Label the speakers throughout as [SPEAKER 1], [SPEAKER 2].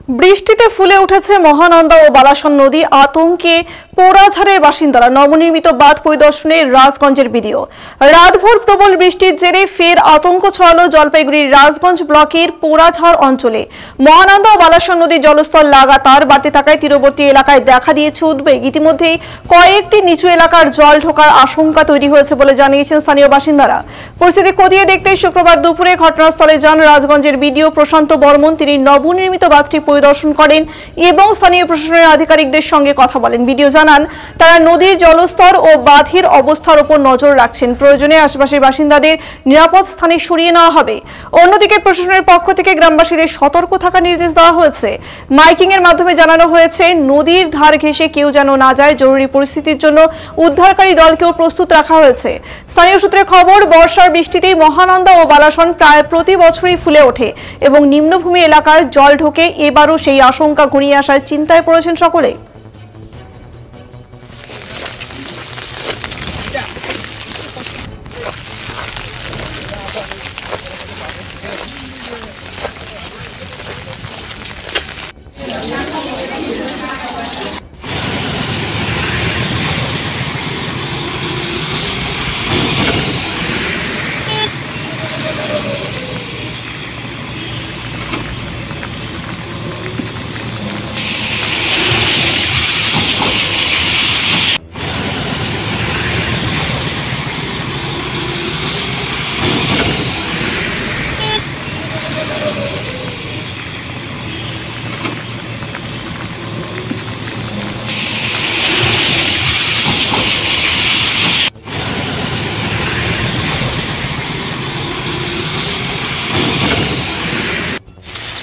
[SPEAKER 1] বৃষ্টিতে ফুলে উঠেছে মহানন্দা ও বালাসন নদী। আতঙ্কে পোড়াঝাড়ের বাসিন্দারা। নবনির্মিত বাঁধ পরিদর্শনে রাজগঞ্জের ভিডিও। রাতভর প্রবল বৃষ্টির জেরে ফের আতঙ্ক ছড়ালো জলপাইগুড়ির রাজগঞ্জ ব্লকের পোড়াঝাড় অঞ্চলে। মহানন্দা ও বালাসন নদীর জলস্তর লাগাতার বাড়তে থাকায় তীরবর্তী এলাকায় দেখা দিয়েছে উদ্বেগ। ইতিমধ্যেই কয়েকটি নিচু এলাকার জল ঢোকার আশঙ্কা তৈরি হয়েছে বলে জানিয়েছেন স্থানীয় বাসিন্দারা। পরিস্থিতি খতিয়ে দেখতে শুক্রবার দুপুরে ঘটনাস্থলে যান রাজগঞ্জের বিডিও প্রশান্ত বর্মন। তিনি নবনির্মিত বাঁধটি পরিদর্শন করেন এবং স্থানীয় প্রশাসনের আধিকারিকদের সঙ্গে কথা বলেন। ভিডিও জানান তারা নদীর জলস্তর ও বাঁধের অবস্থার উপর নজর রাখছেন। প্রয়োজনে আশেপাশের বাসিন্দাদের নিরাপদ স্থানে সরিয়ে নেওয়া হবে। অন্যদিকে প্রশাসনের পক্ষ থেকে গ্রামবাসীদের সতর্ক থাকার নির্দেশ দেওয়া হয়েছে। মাইকিং এর মাধ্যমে জানানো হয়েছে নদীর ধার ঘেঁষে কেউ যেন না যায়। জরুরি পরিস্থিতির জন্য উদ্ধারকারী দলকেও প্রস্তুত রাখা হয়েছে। স্থানীয় সূত্রে খবর, বর্ষার বৃষ্টিতেই মহানন্দা ও বালাসন প্রায় প্রতি বছরই ফুলে ওঠে এবং নিম্নভূমি এলাকায় জল ঢোকে। এবারও সেই আশঙ্কা ঘনিয়ে আসায় চিন্তায় পড়েছেন সকলে।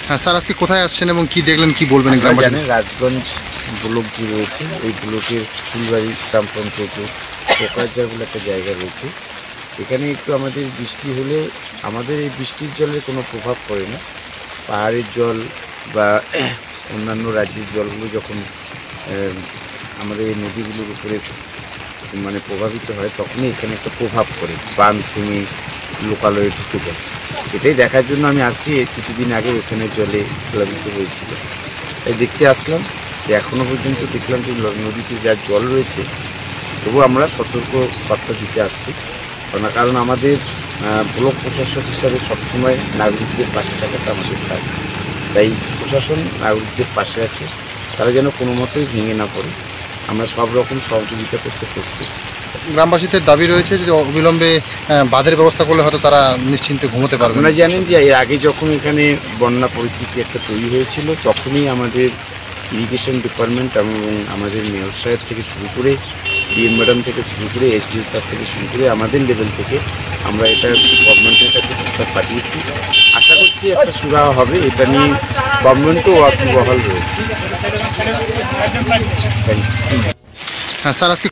[SPEAKER 2] হ্যাঁ স্যার, আজকে কোথায় আসছেন এবং কি দেখলেন, কি বলবেন?
[SPEAKER 3] জানেন রাজগঞ্জ ব্লক যে রয়েছে, এই ব্লকের ফুলবাড়ি গ্রাম পঞ্চায়েতে পোকারঝাড় বলে একটা জায়গা রয়েছে। এখানে একটু আমাদের বৃষ্টি হলে আমাদের এই বৃষ্টির জলের কোনো প্রভাব পড়ে না। পাহাড়ের জল বা অন্যান্য রাজ্যের জলগুলো যখন আমাদের এই নদীগুলোর উপরে মানে প্রভাবিত হয়, তখনই এখানে একটা প্রভাব পড়ে, বাঁধ ভেঙে লোকালয়ে ঢুকে যায়। এটাই দেখার জন্য আমি আসি। কিছুদিন আগে এখানে জলে প্লাবিত হয়েছিল, তাই দেখতে আসলাম। যে এখনও পর্যন্ত দেখলাম যে নদীতে যা জল রয়েছে, তবু আমরা সতর্ক বার্তা দিতে আসছি। কারণ আমাদের ব্লক প্রশাসক হিসাবে সবসময় নাগরিকদের পাশে থাকাটা আমাদের কাজ। তাই প্রশাসন নাগরিকদের পাশে আছে, তারা যেন কোনো মতেই ভেঙে না পড়ে। আমরা সব রকম সহযোগিতা করতে প্রস্তুত।
[SPEAKER 2] গ্রামবাসীদের দাবি রয়েছে যে অবিলম্বে বাঁধের ব্যবস্থা করলে হয়তো তারা নিশ্চিন্তে ঘুমোতে পারবে।
[SPEAKER 3] আপনারা জানেন যে এর আগে যখন এখানে বন্যা পরিস্থিতি একটা তৈরি হয়েছিল, তখনই আমাদের ইরিগেশন ডিপার্টমেন্ট এবং আমাদের মেয়র সাহেব থেকে শুরু করে, ডিএম ম্যাডাম থেকে শুরু করে, এসডিও স্যার থেকে শুরু করে আমাদের লেভেল থেকে আমরা এটা গভর্নমেন্টের কাছে প্রস্তাব পাঠিয়েছি। আশা করছি একটা সুরাহা হবে। এটা নিয়ে গভর্নমেন্টও ওয়াকিবহাল রয়েছে।
[SPEAKER 2] হ্যাঁ স্যার, আজকে